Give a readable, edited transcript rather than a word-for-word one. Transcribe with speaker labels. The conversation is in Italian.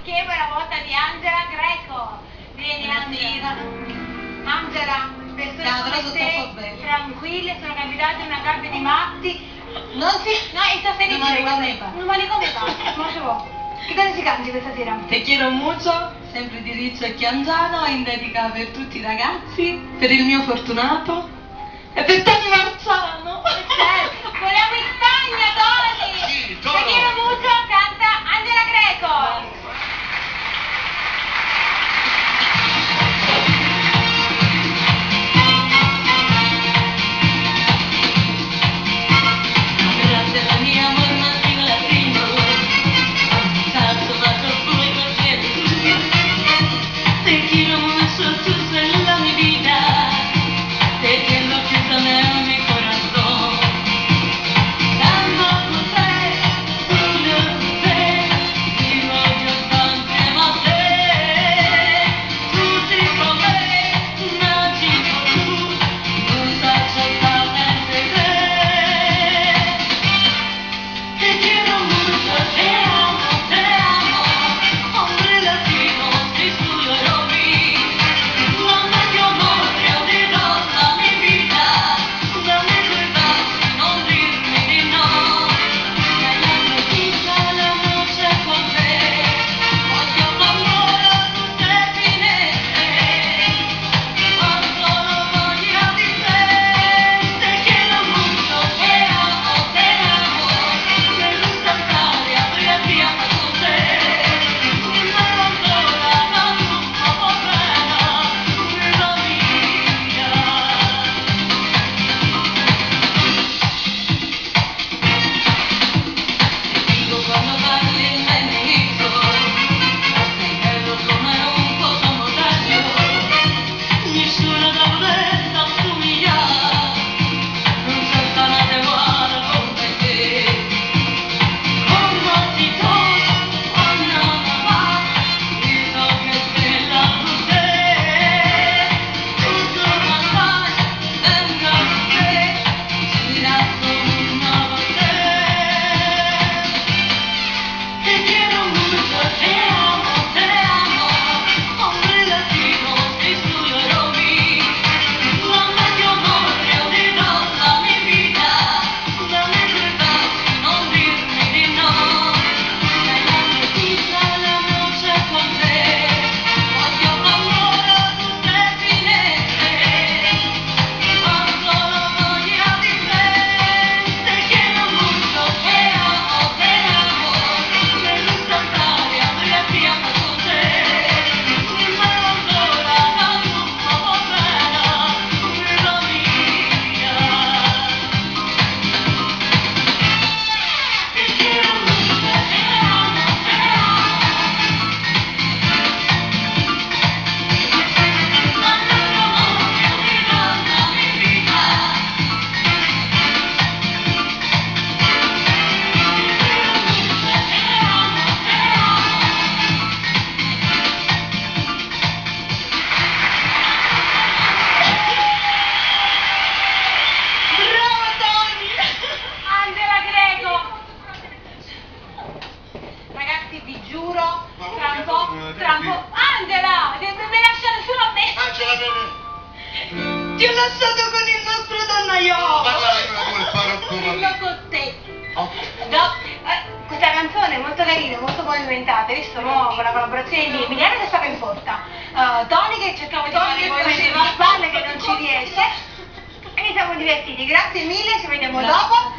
Speaker 1: schema è la volta di Angela Greco. Vieni Angela. Angela, persone come te, tranquille, sono capitate in una gabbia di matti.
Speaker 2: Non si...
Speaker 1: No, e stasera
Speaker 2: Un manicomio fa.
Speaker 1: Un manicomio fa, non si può. Che cosa si canti questa sera?
Speaker 2: Te quiero mucho, sempre di Riccio e Chiangiano, in dedica per tutti i ragazzi, per il mio fortunato e per Tony Marzano.
Speaker 1: Vogliamo in Spagna, Tony!
Speaker 3: Sì,
Speaker 1: Te
Speaker 3: Toro.
Speaker 1: quiero mucho, canta Angela Greco. Vi giuro, tra un po'. Angela, mi lasciare solo a me.
Speaker 3: Angela, bene.
Speaker 2: Ti ho lasciato con il nostro donnaiolo.
Speaker 3: Parlare col parocco.
Speaker 1: Io con te.
Speaker 3: Ok.
Speaker 1: No, questa canzone è molto carina, molto movimentata, hai visto mo, con la collaborazione di Emiliano che stava in porta, Tony che cercava di fare il movimento di spalle che non ci riesce e mi siamo divertiti, grazie mille, ci vediamo dopo.